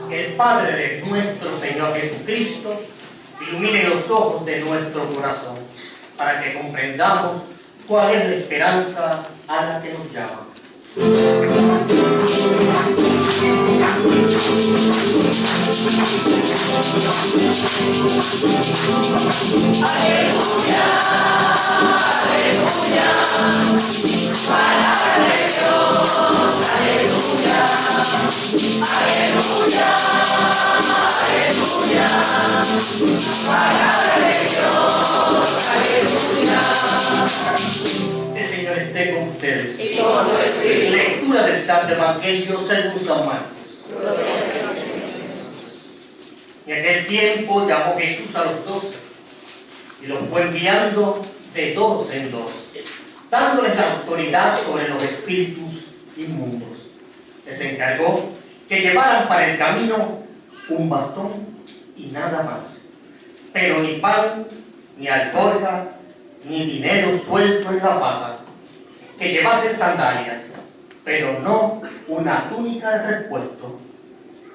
Que el Padre de nuestro Señor Jesucristo ilumine los ojos de nuestro corazón para que comprendamos cuál es la esperanza a la que nos llama. Aleluya, aleluya, palabra de Dios, aleluya, aleluya, aleluya, palabra de Dios, aleluya. El Señor esté con ustedes. Y con su espíritu. Lectura del Santo Evangelio según San Marcos. En aquel tiempo llamó Jesús a los 12 y los fue enviando de dos en dos, dándoles la autoridad sobre los espíritus inmundos. Les encargó que llevaran para el camino un bastón y nada más, pero ni pan, ni alforja, ni dinero suelto en la faja, que llevasen sandalias, pero no una túnica de repuesto.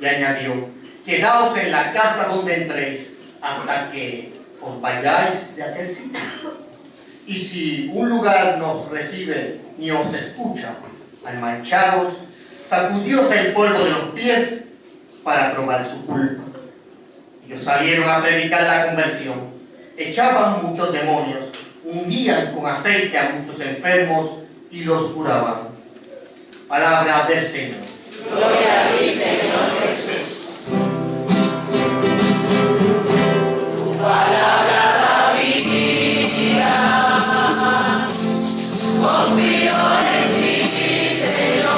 Y añadió: quedaos en la casa donde entréis hasta que os vayáis de aquel sitio. Y si un lugar no os recibe ni os escucha, al mancharos, sacudíos el polvo de los pies para probar su culpa. Ellos salieron a predicar la conversión, echaban muchos demonios, ungían con aceite a muchos enfermos y los curaban. Palabra del Señor. Gloria a ti, Señor Jesús. Tu palabra da vida, confío en ti, Señor.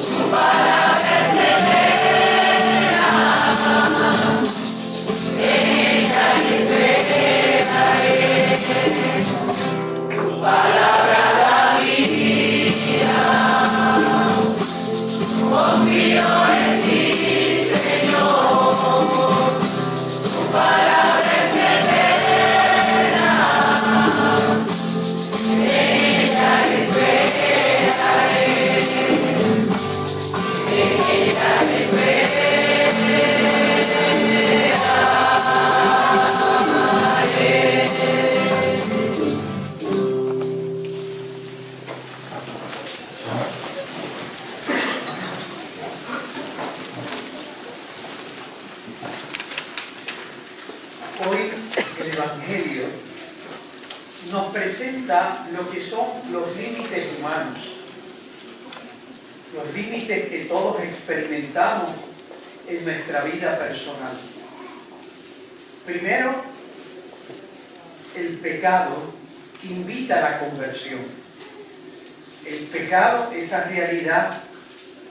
Tu palabra es eterna, en ella esperaré. Tu palabra da vida, confío en ti, Señor. Tu palabra es eterna, en ella esperaré, en ella Hoy el Evangelio nos presenta lo que son los límites humanos, los límites que todos experimentamos en nuestra vida personal. Primero, el pecado que invita a la conversión. El pecado, esa realidad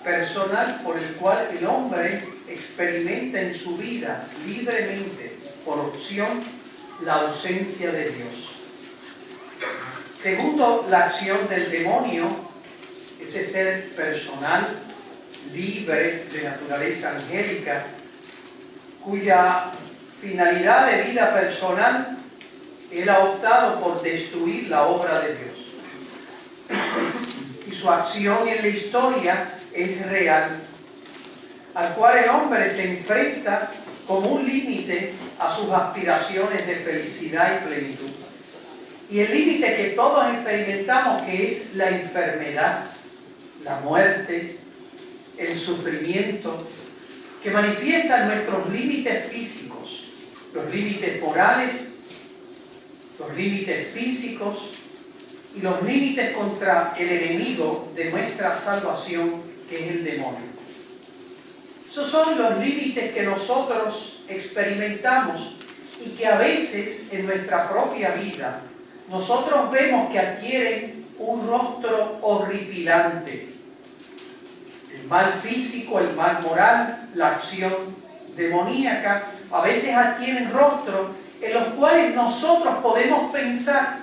personal por el cual el hombre experimenta en su vida libremente, por opción, la ausencia de Dios. Segundo, la acción del demonio, ese ser personal, libre, de naturaleza angélica, cuya finalidad de vida personal, él ha optado por destruir la obra de Dios. Y su acción en la historia es real, al cual el hombre se enfrenta como un límite a sus aspiraciones de felicidad y plenitud. Y el límite que todos experimentamos, que es la enfermedad, la muerte, el sufrimiento, que manifiestan nuestros límites físicos, los límites morales, los límites físicos y los límites contra el enemigo de nuestra salvación, que es el demonio. Esos son los límites que nosotros experimentamos y que a veces en nuestra propia vida nosotros vemos que adquieren un rostro horripilante. El mal físico, el mal moral, la acción demoníaca, a veces adquieren rostros en los cuales nosotros podemos pensar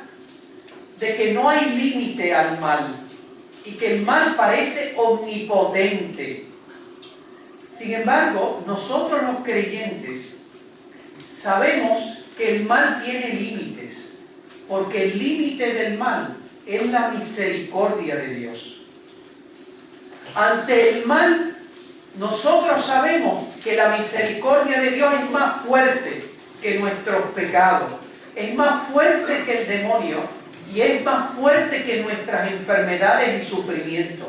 de que no hay límite al mal y que el mal parece omnipotente. Sin embargo, nosotros los creyentes sabemos que el mal tiene límites, porque el límite del mal es la misericordia de Dios. Ante el mal Nosotros sabemos que la misericordia de Dios es más fuerte que nuestros pecados, es más fuerte que el demonio y es más fuerte que nuestras enfermedades y sufrimientos,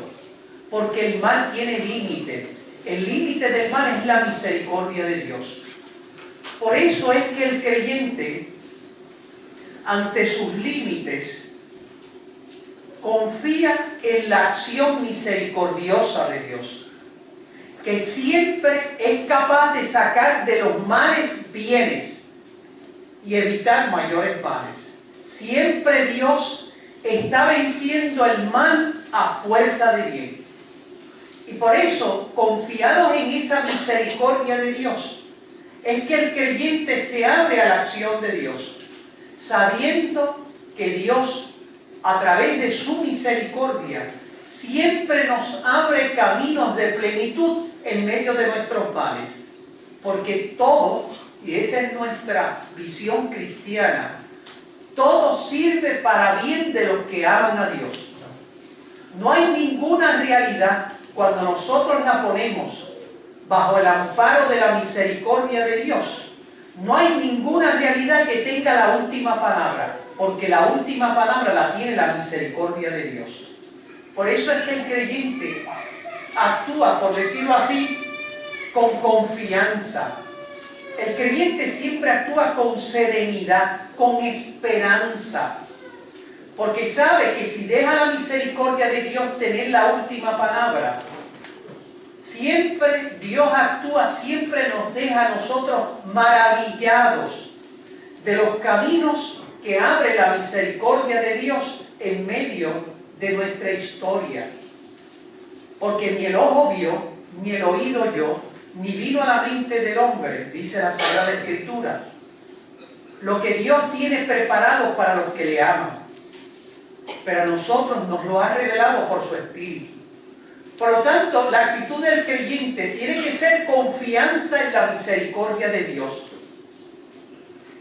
porque el mal tiene límite. El límite del mal es la misericordia de Dios. Por eso es que el creyente, ante sus límites, confía en la acción misericordiosa de Dios, que siempre es capaz de sacar de los males bienes y evitar mayores males. Siempre Dios está venciendo el mal a fuerza de bien. Y por eso, confiados en esa misericordia de Dios, es que el creyente se abre a la acción de Dios, sabiendo que Dios, a través de su misericordia, siempre nos abre caminos de plenitud en medio de nuestros males. Porque todo, y esa es nuestra visión cristiana, todo sirve para bien de los que aman a Dios. No hay ninguna realidad, cuando nosotros la ponemos bajo el amparo de la misericordia de Dios, no hay ninguna realidad que tenga la última palabra, porque la última palabra la tiene la misericordia de Dios. Por eso es que el creyente actúa, por decirlo así, con confianza. El creyente siempre actúa con serenidad, con esperanza, porque sabe que si deja la misericordia de Dios tener la última palabra, siempre Dios actúa, siempre nos deja a nosotros maravillados de los caminos que abre la misericordia de Dios en medio de nuestra historia. Porque ni el ojo vio, ni el oído oyó, ni vino a la mente del hombre, dice la Sagrada Escritura, lo que Dios tiene preparado para los que le aman. Pero a nosotros nos lo ha revelado por su Espíritu. Por lo tanto, la actitud del creyente tiene que ser confianza en la misericordia de Dios.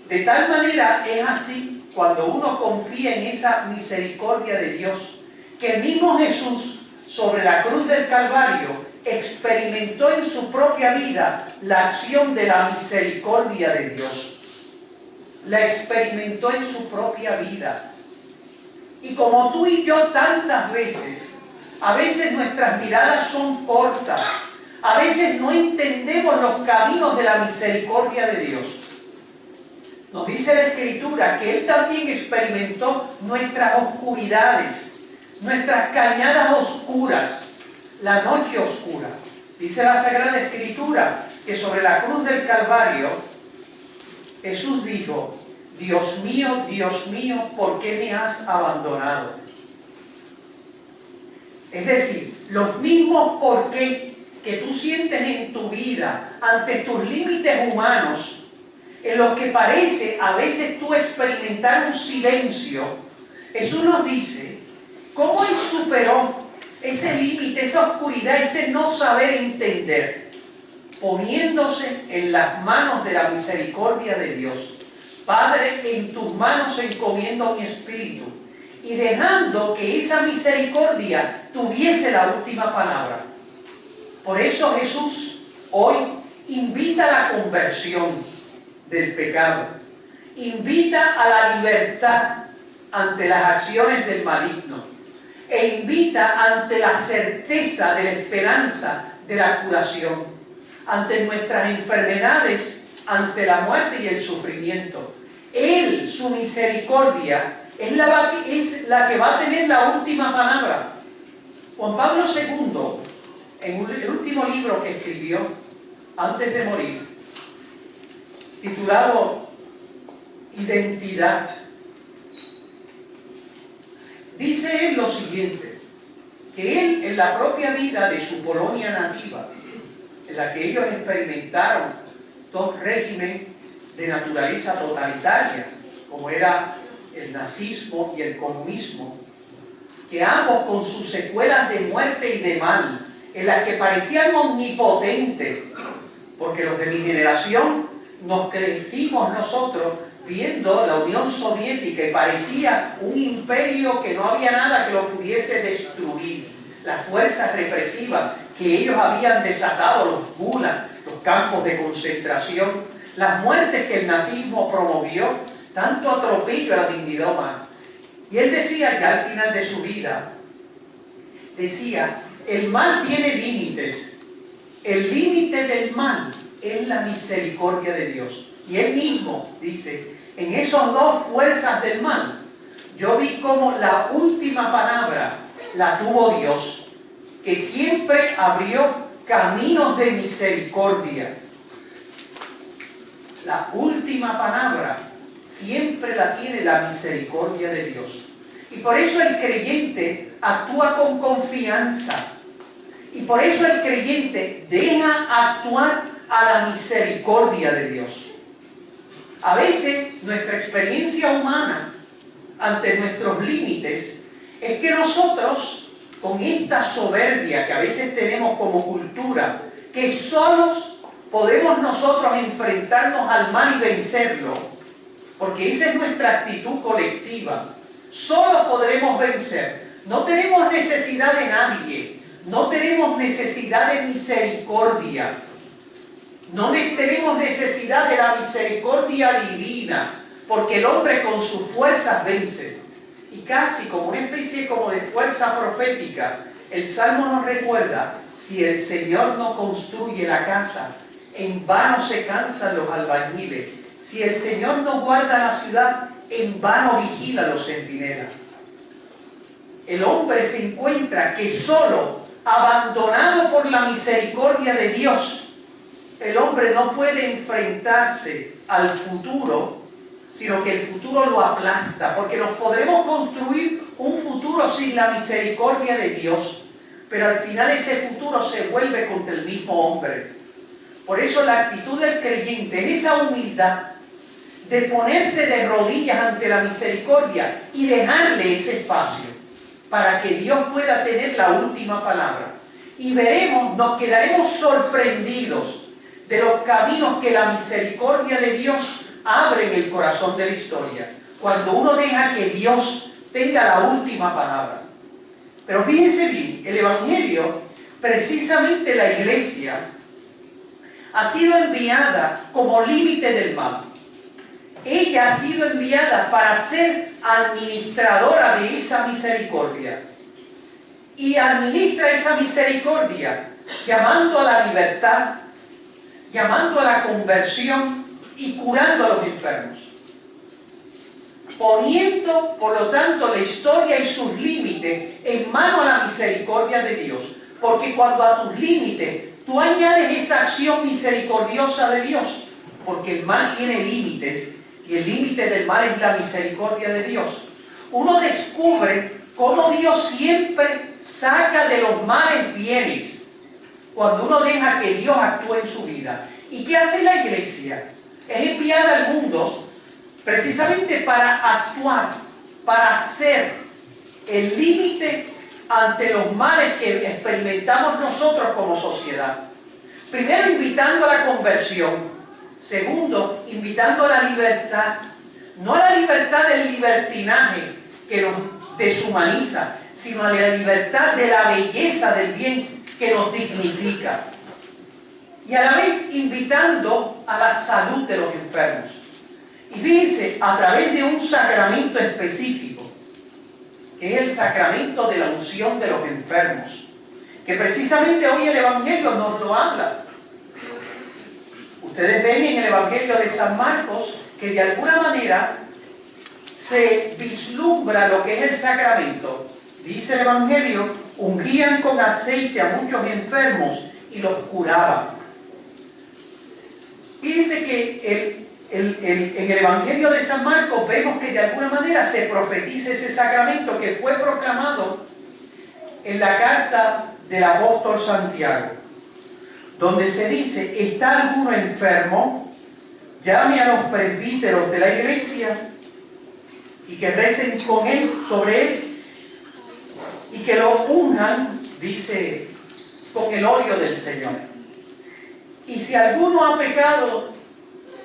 De tal manera es así cuando uno confía en esa misericordia de Dios, que el mismo Jesús sobre la cruz del Calvario experimentó en su propia vida la acción de la misericordia de Dios. La experimentó en su propia vida. Y como tú y yo tantas veces, a veces nuestras miradas son cortas, a veces no entendemos los caminos de la misericordia de Dios. Nos dice la Escritura que Él también experimentó nuestras oscuridades, nuestras cañadas oscuras, la noche oscura. Dice la Sagrada Escritura que sobre la cruz del Calvario Jesús dijo: Dios mío, ¿por qué me has abandonado? Es decir, los mismos por qué que tú sientes en tu vida ante tus límites humanos, en los que parece a veces tú experimentar un silencio, Jesús nos dice cómo Él superó ese límite, esa oscuridad, ese no saber entender, poniéndose en las manos de la misericordia de Dios. Padre, en tus manos encomiendo mi espíritu, y dejando que esa misericordia tuviese la última palabra. Por eso Jesús hoy invita a la conversión del pecado, invita a la libertad ante las acciones del maligno, e invita ante la certeza de la esperanza de la curación, ante nuestras enfermedades, ante la muerte y el sufrimiento. Él, su misericordia, es la que va a tener la última palabra. Juan Pablo II, en el último libro que escribió antes de morir, titulado Identidad, dice él lo siguiente, que él, en la propia vida de su Polonia nativa, en la que ellos experimentaron dos regímenes de naturaleza totalitaria, como era el nazismo y el comunismo, que ambos con sus secuelas de muerte y de mal, en las que parecían omnipotentes, porque los de mi generación nos crecimos nosotros viendo la Unión Soviética y parecía un imperio que no había nada que lo pudiese destruir. las fuerzas represivas que ellos habían desatado, los gulag, los campos de concentración, las muertes que el nazismo promovió, tanto atropello a la dignidad humana. Y él decía ya al final de su vida, decía, el mal tiene límites. El límite del mal es la misericordia de Dios. Y él mismo dice, en esos dos fuerzas del mal, yo vi como la última palabra la tuvo Dios, que siempre abrió caminos de misericordia. La última palabra siempre la tiene la misericordia de Dios. Y por eso el creyente actúa con confianza. Y por eso el creyente deja actuar a la misericordia de Dios. A veces nuestra experiencia humana ante nuestros límites es que nosotros, con esta soberbia que a veces tenemos como cultura, que solos podemos nosotros enfrentarnos al mal y vencerlo, porque esa es nuestra actitud colectiva. Solos podremos vencer. No tenemos necesidad de nadie. No tenemos necesidad de misericordia. No tenemos necesidad de la misericordia divina, porque el hombre con sus fuerzas vence. Y casi como una especie como de fuerza profética, el Salmo nos recuerda, si el Señor no construye la casa, en vano se cansan los albañiles. Si el Señor no guarda la ciudad, en vano vigila los centinelas. El hombre se encuentra que solo, abandonado por la misericordia de Dios, el hombre no puede enfrentarse al futuro, sino que el futuro lo aplasta, porque nos podremos construir un futuro sin la misericordia de Dios, pero al final ese futuro se vuelve contra el mismo hombre. Por eso la actitud del creyente es esa humildad de ponerse de rodillas ante la misericordia y dejarle ese espacio para que Dios pueda tener la última palabra. Y veremos, nos quedaremos sorprendidos de los caminos que la misericordia de Dios abre en el corazón de la historia, cuando uno deja que Dios tenga la última palabra. Pero fíjense bien, el Evangelio, precisamente la iglesia, ha sido enviada como límite del mal. Ella ha sido enviada para ser administradora de esa misericordia. Y administra esa misericordia llamando a la libertad, llamando a la conversión y curando a los enfermos. Poniendo, por lo tanto, la historia y sus límites en mano a la misericordia de Dios. Porque cuando a tus límites tú añades esa acción misericordiosa de Dios, porque el mal tiene límites, y el límite del mal es la misericordia de Dios, uno descubre cómo Dios siempre saca de los males bienes, cuando uno deja que Dios actúe en su vida. ¿Y qué hace la iglesia? Es enviada al mundo precisamente para actuar, para ser el límite ante los males que experimentamos nosotros como sociedad. Primero, invitando a la conversión. Segundo, invitando a la libertad. No a la libertad del libertinaje que nos deshumaniza, sino a la libertad de la belleza del bien que nos dignifica. Y a la vez invitando a la salud de los enfermos. Y fíjense, a través de un sacramento específico, que es el sacramento de la unción de los enfermos, que precisamente hoy el Evangelio nos lo habla. Ustedes ven en el Evangelio de San Marcos que de alguna manera se vislumbra lo que es el sacramento. Dice el Evangelio, ungían con aceite a muchos enfermos y los curaban. Fíjense que en el Evangelio de San Marcos vemos que de alguna manera se profetiza ese sacramento que fue proclamado en la carta del apóstol Santiago, donde se dice, ¿está alguno enfermo? Llame a los presbíteros de la iglesia y que recen con él, sobre él, y que lo unjan, dice, con el óleo del Señor. Y si alguno ha pecado,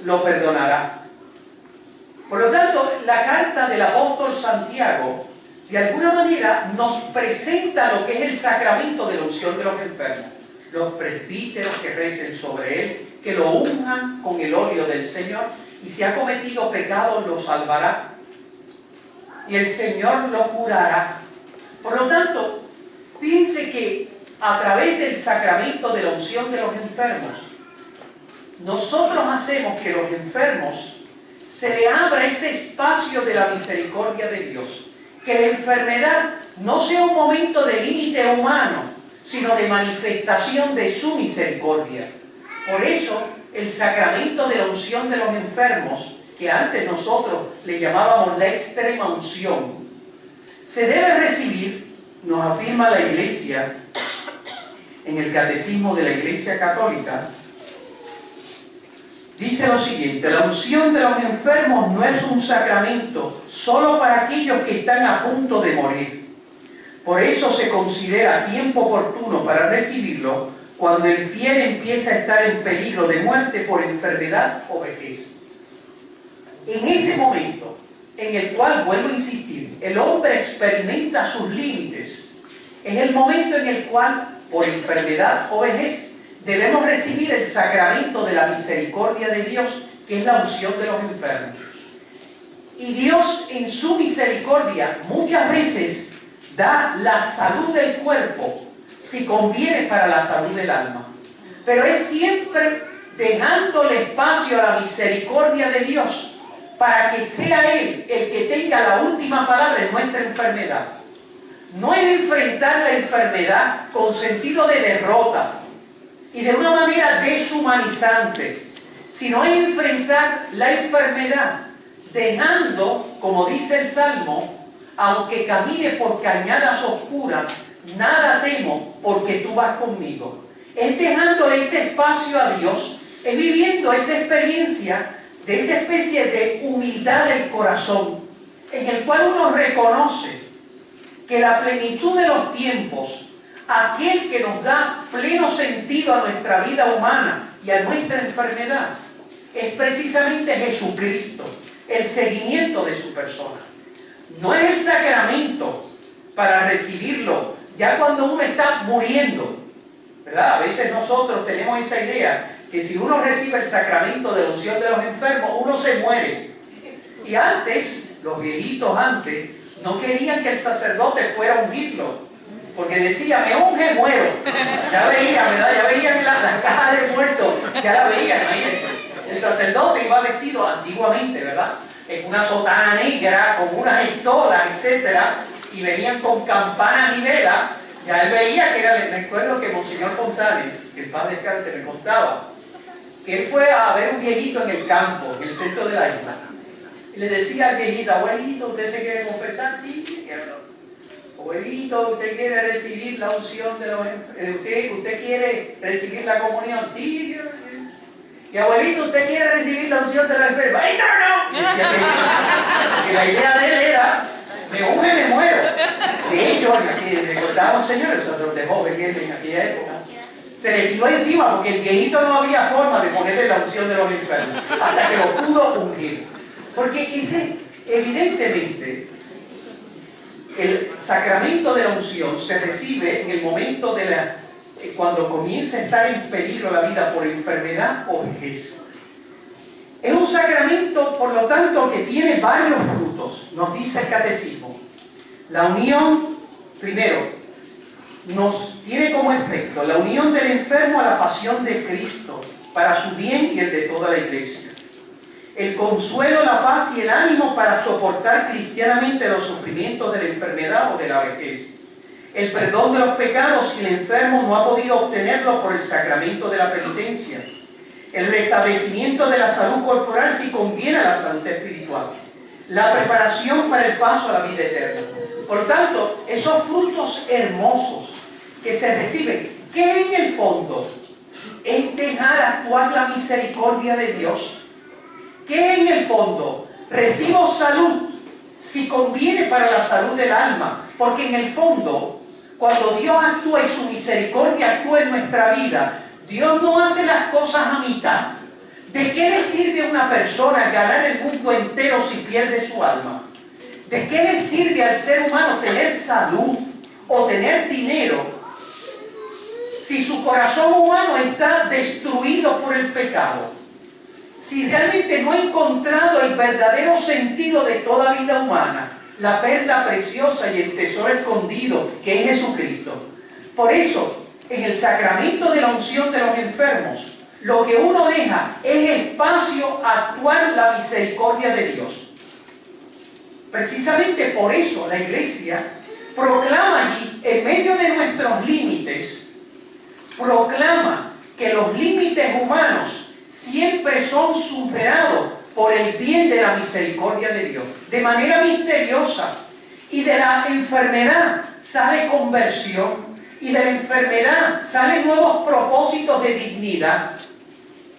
lo perdonará. Por lo tanto, la carta del apóstol Santiago de alguna manera nos presenta lo que es el sacramento de la unción de los enfermos. Los presbíteros que recen sobre él, que lo unjan con el óleo del Señor, y si ha cometido pecado lo salvará, y el Señor lo curará. Por lo tanto, fíjense que a través del sacramento de la unción de los enfermos, nosotros hacemos que los enfermos se le abra ese espacio de la misericordia de Dios, que la enfermedad no sea un momento de límite humano, sino de manifestación de su misericordia. Por eso, el sacramento de la unción de los enfermos, que antes nosotros le llamábamos la extrema unción, se debe recibir, nos afirma la Iglesia, en el Catecismo de la Iglesia Católica, dice lo siguiente: la unción de los enfermos no es un sacramento solo para aquellos que están a punto de morir. Por eso se considera tiempo oportuno para recibirlo cuando el fiel empieza a estar en peligro de muerte por enfermedad o vejez. En ese momento, en el cual, vuelvo a insistir, el hombre experimenta sus límites, es el momento en el cual, por enfermedad o vejez, debemos recibir el sacramento de la misericordia de Dios, que es la unción de los enfermos. Y Dios, en su misericordia, muchas veces da la salud del cuerpo, si conviene para la salud del alma. Pero es siempre dejándole espacio a la misericordia de Dios, para que sea Él el que tenga la última palabra en nuestra enfermedad. No es enfrentar la enfermedad con sentido de derrota y de una manera deshumanizante, sino es enfrentar la enfermedad dejando, como dice el Salmo, aunque camine por cañadas oscuras, nada temo porque tú vas conmigo. Es dejándole ese espacio a Dios, es viviendo esa experiencia de esa especie de humildad del corazón, en el cual uno reconoce que la plenitud de los tiempos, aquel que nos da pleno sentido a nuestra vida humana y a nuestra enfermedad, es precisamente Jesucristo, el seguimiento de su persona. No es el sacramento para recibirlo ya cuando uno está muriendo, ¿verdad? A veces nosotros tenemos esa idea que si uno recibe el sacramento de la unción de los enfermos, uno se muere. Y antes, los viejitos antes, no querían que el sacerdote fuera a ungirlo, porque decía, me unge, muero. Ya veían, ¿verdad? Ya veían la caja de muertos, ya la veían, imagínense. El sacerdote iba vestido antiguamente, ¿verdad?, en una sotana negra, con unas estolas, etc. Y venían con campanas y velas. Ya él veía que era, me acuerdo que Monseñor Fontanes, que en paz descanse, me contaba, que él fue a ver un viejito en el campo, en el centro de la isla. Y le decía al viejito, abuelito, ¿usted se quiere confesar? Sí, quiero. Abuelito, ¿usted quiere recibir la unción de los ¿Usted quiere recibir la comunión? Sí, quiero. Y abuelito, ¿usted quiere recibir la unción de la enferma? ¡Ay, no! Decía que la idea de él era, me unge, me muero. De hecho, aquí recordaba un señor, el sacerdote joven en aquella época, se le tiró encima porque el viejito no había forma de ponerle la unción de los enfermos, hasta que lo pudo ungir. Porque evidentemente, el sacramento de la unción se recibe en el momento de cuando comienza a estar en peligro la vida por enfermedad o vejez. Es un sacramento, por lo tanto, que tiene varios frutos, nos dice el Catecismo. La unión, primero, nos tiene como efecto la unión del enfermo a la pasión de Cristo, para su bien y el de toda la Iglesia. El consuelo, la paz y el ánimo para soportar cristianamente los sufrimientos de la enfermedad o de la vejez. El perdón de los pecados si el enfermo no ha podido obtenerlo por el sacramento de la penitencia. El restablecimiento de la salud corporal si conviene a la salud espiritual. La preparación para el paso a la vida eterna. Por tanto, esos frutos hermosos que se reciben, que en el fondo es dejar actuar la misericordia de Dios, que en el fondo recibo salud si conviene para la salud del alma, porque en el fondo, cuando Dios actúa y su misericordia actúa en nuestra vida, Dios no hace las cosas a mitad. ¿De qué le sirve a una persona ganar el mundo entero si pierde su alma? ¿De qué le sirve al ser humano tener salud o tener dinero si su corazón humano está destruido por el pecado? Si realmente no ha encontrado el verdadero sentido de toda vida humana, la perla preciosa y el tesoro escondido que es Jesucristo. Por eso, en el sacramento de la unción de los enfermos, lo que uno deja es espacio a actuar la misericordia de Dios. Precisamente por eso la Iglesia proclama allí, en medio de nuestros límites, proclama que los límites humanos siempre son superados por el bien de la misericordia de Dios, de manera misteriosa. Y de la enfermedad sale conversión, y de la enfermedad salen nuevos propósitos de dignidad.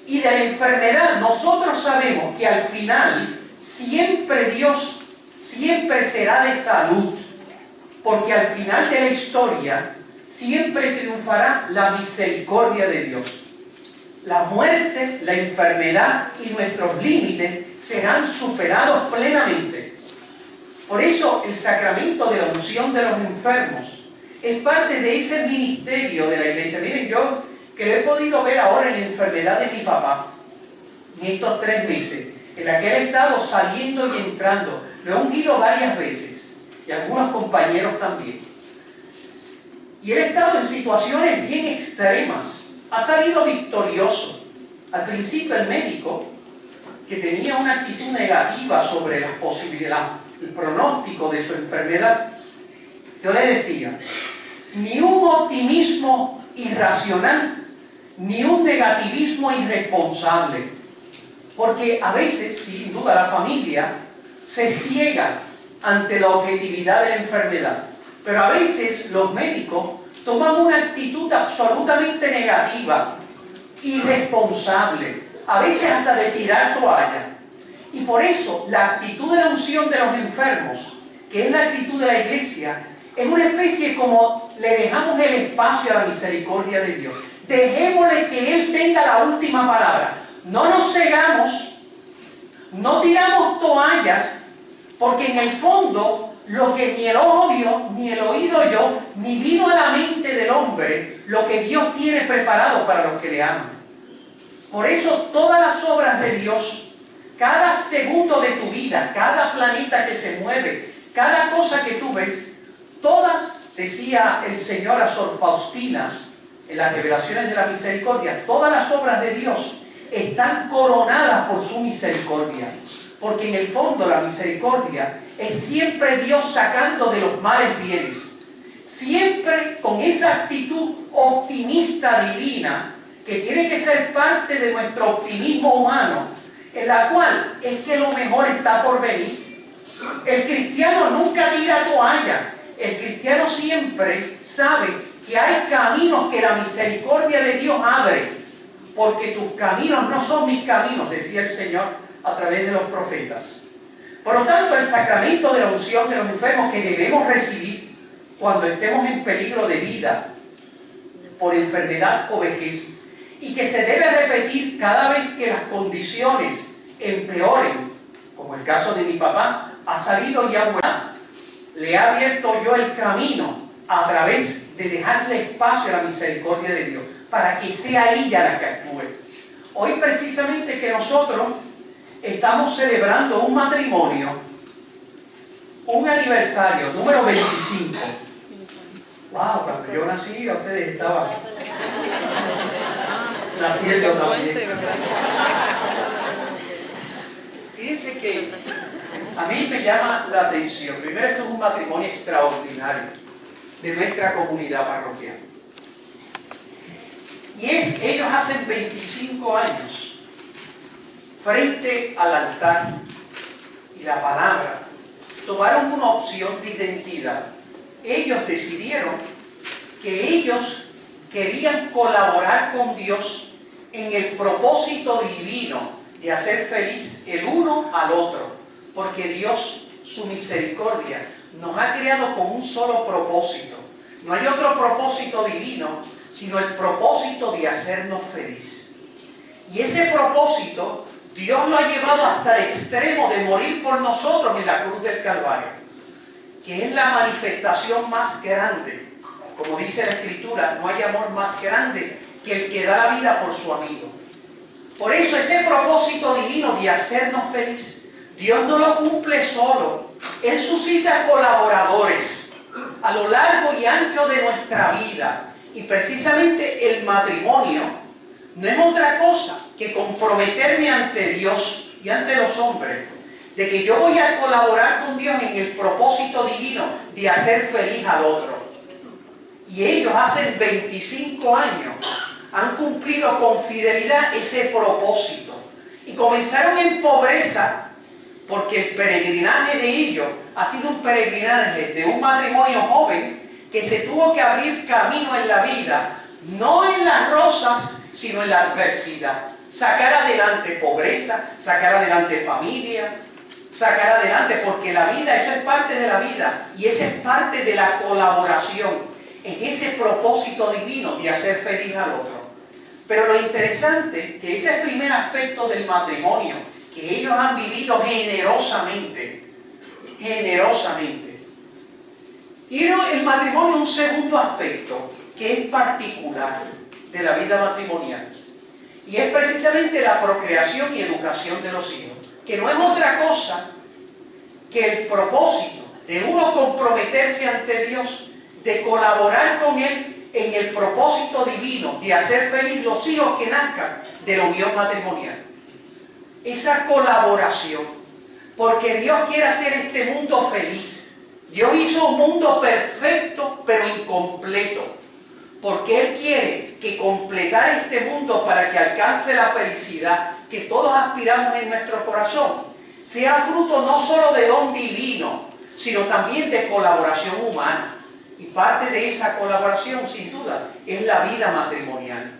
Y de la enfermedad nosotros sabemos que al final siempre Dios siempre será de salud, porque al final de la historia siempre triunfará la misericordia de Dios. La muerte, la enfermedad y nuestros límites serán superados plenamente. Por eso el sacramento de la unción de los enfermos es parte de ese ministerio de la Iglesia. Miren, yo que lo he podido ver ahora en la enfermedad de mi papá, en estos 3 meses, en la que él ha estado saliendo y entrando, lo he ungido varias veces, y algunos compañeros también. Y él ha estado en situaciones bien extremas, ha salido victorioso. Al principio el médico, que tenía una actitud negativa sobre las posibilidades, el pronóstico de su enfermedad, yo le decía, ni un optimismo irracional, ni un negativismo irresponsable, porque a veces, sin duda, la familia se ciega ante la objetividad de la enfermedad, pero a veces los médicos toman una actitud absolutamente negativa, irresponsable, a veces hasta de tirar toalla. Y por eso la actitud de la unción de los enfermos, que es la actitud de la Iglesia, es una especie como le dejamos el espacio a la misericordia de Dios. Dejémosle que Él tenga la última palabra. No nos cegamos, no tiramos toallas, porque en el fondo lo que ni el ojo vio, ni el oído oyó, ni vino a la mente del hombre, lo que Dios tiene preparado para los que le aman. Por eso todas las obras de Dios, cada segundo de tu vida, cada planeta que se mueve, cada cosa que tú ves, todas, decía el Señor a Sor Faustina en las revelaciones de la misericordia, todas las obras de Dios están coronadas por su misericordia, porque en el fondo la misericordia es siempre Dios sacando de los males bienes, siempre con esa actitud optimista divina que tiene que ser parte de nuestro optimismo humano, en la cual es que lo mejor está por venir. El cristiano nunca tira toalla, el cristiano siempre sabe que hay caminos que la misericordia de Dios abre, porque tus caminos no son mis caminos, decía el Señor a través de los profetas. Por lo tanto, el sacramento de la unción de los enfermos que debemos recibir cuando estemos en peligro de vida por enfermedad o vejez, y que se debe repetir cada vez que las condiciones empeoren, como el caso de mi papá, ha salido ya bueno. Le he abierto yo el camino a través de dejarle espacio a la misericordia de Dios, para que sea ella la que actúe. Hoy precisamente que nosotros estamos celebrando un matrimonio, un aniversario, número 25. Wow, cuando yo nací, ya ustedes estaban naciendo también. Fíjense que a mí me llama la atención. Primero, esto es un matrimonio extraordinario de nuestra comunidad parroquial. Y ellos hacen 25 años, frente al altar y la palabra, tomaron una opción de identidad. Ellos decidieron que ellos querían colaborar con Dios en el propósito divino de hacer feliz el uno al otro, porque Dios, su misericordia, nos ha creado con un solo propósito. No hay otro propósito divino, sino el propósito de hacernos feliz. Y ese propósito, Dios lo ha llevado hasta el extremo de morir por nosotros en la cruz del Calvario. que es la manifestación más grande. Como dice la Escritura, no hay amor más grande que el que da la vida por su amigo. Por eso ese propósito divino de hacernos feliz, Dios no lo cumple solo. Él suscita colaboradores a lo largo y ancho de nuestra vida. Y precisamente el matrimonio no es otra cosa que comprometerme ante Dios y ante los hombres de que yo voy a colaborar con Dios en el propósito divino de hacer feliz al otro. Y ellos hace 25 años han cumplido con fidelidad ese propósito. Y comenzaron en pobreza porque el peregrinaje de ellos ha sido un peregrinaje de un matrimonio joven que se tuvo que abrir camino en la vida, no en las rosas, sino en la adversidad. Sacar adelante pobreza, sacar adelante familia, sacar adelante, porque la vida, eso es parte de la vida, y esa es parte de la colaboración en ese propósito divino de hacer feliz al otro. Pero lo interesante, que ese primer aspecto del matrimonio, que ellos han vivido generosamente, y el matrimonio un segundo aspecto, que es particular de la vida matrimonial, y es precisamente la procreación y educación de los hijos, que no es otra cosa que el propósito de uno comprometerse ante Dios, de colaborar con Él en el propósito divino de hacer feliz los hijos que nazcan de la unión matrimonial. Esa colaboración, porque Dios quiere hacer este mundo feliz. Dios hizo un mundo perfecto pero incompleto, porque Él quiere que completar este mundo para que alcance la felicidad que todos aspiramos en nuestro corazón, sea fruto no solo de don divino, sino también de colaboración humana. Y parte de esa colaboración, sin duda, es la vida matrimonial.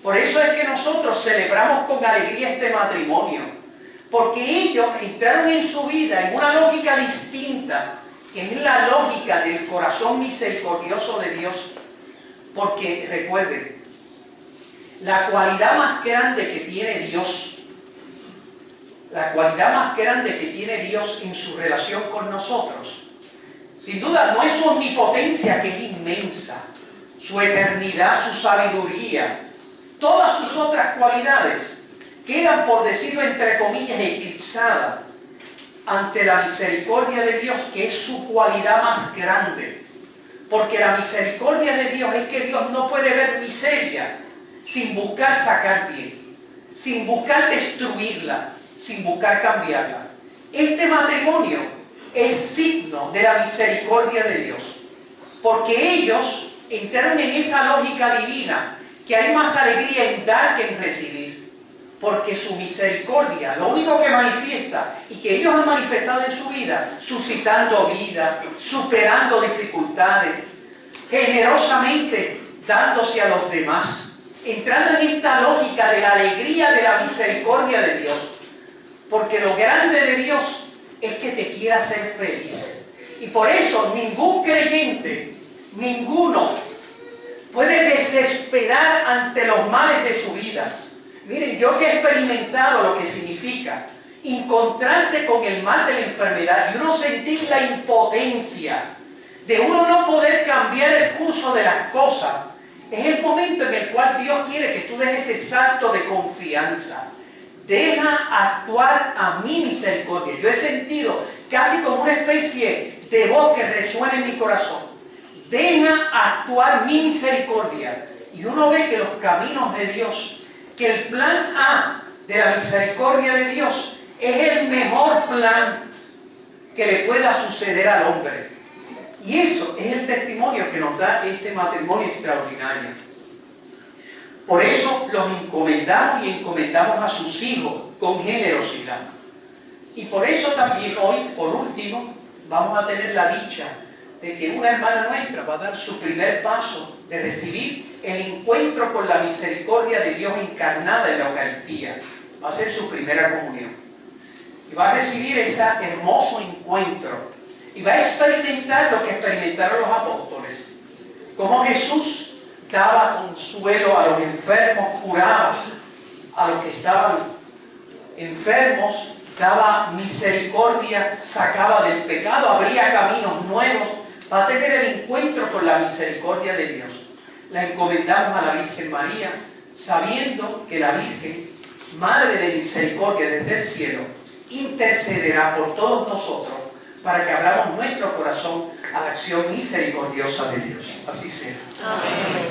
Por eso es que nosotros celebramos con alegría este matrimonio, porque ellos entraron en su vida en una lógica distinta, que es la lógica del corazón misericordioso de Dios. Porque recuerden, la cualidad más grande que tiene Dios, en su relación con nosotros, sin duda no es su omnipotencia, que es inmensa, su eternidad, su sabiduría, todas sus otras cualidades quedan, por decirlo entre comillas, eclipsadas ante la misericordia de Dios, que es su cualidad más grande. Porque la misericordia de Dios es que Dios no puede ver miseria sin buscar sacar bien, sin buscar destruirla, sin buscar cambiarla. Este matrimonio es signo de la misericordia de Dios, porque ellos entraron en esa lógica divina, que hay más alegría en dar que en recibir, porque su misericordia, lo único que manifiesta, y que ellos han manifestado en su vida, suscitando vida, superando dificultades, generosamente dándose a los demás, entrando en esta lógica de la alegría de la misericordia de Dios, porque lo grande de Dios es que te quiera hacer feliz. Y por eso ningún creyente, ninguno, puede desesperar ante los males de su vida. Miren, yo que he experimentado lo que significa encontrarse con el mal de la enfermedad y uno sentir la impotencia de uno no poder cambiar el curso de las cosas, es el momento en el cual Dios quiere que tú des ese salto de confianza. Deja actuar a mi misericordia. Yo he sentido casi como una especie de voz que resuena en mi corazón. Deja actuar mi misericordia. Y uno ve que los caminos de Dios, que el plan A de la misericordia de Dios es el mejor plan que le pueda suceder al hombre. Y eso es el testimonio que nos da este matrimonio extraordinario. Por eso los encomendamos y encomendamos a sus hijos con generosidad. Y por eso también hoy, por último, vamos a tener la dicha de que una hermana nuestra va a dar su primer paso de recibir el encuentro con la misericordia de Dios encarnada en la Eucaristía. Va a ser su primera comunión. Y va a recibir ese hermoso encuentro. Y va a experimentar lo que experimentaron los apóstoles. Como Jesús daba consuelo a los enfermos, curaba a los que estaban enfermos, daba misericordia, sacaba del pecado, abría caminos nuevos para tener el encuentro con la misericordia de Dios. La encomendamos a la Virgen María, sabiendo que la Virgen, Madre de Misericordia desde el cielo, intercederá por todos nosotros para que abramos nuestro corazón a la acción misericordiosa de Dios. Así sea. Amén.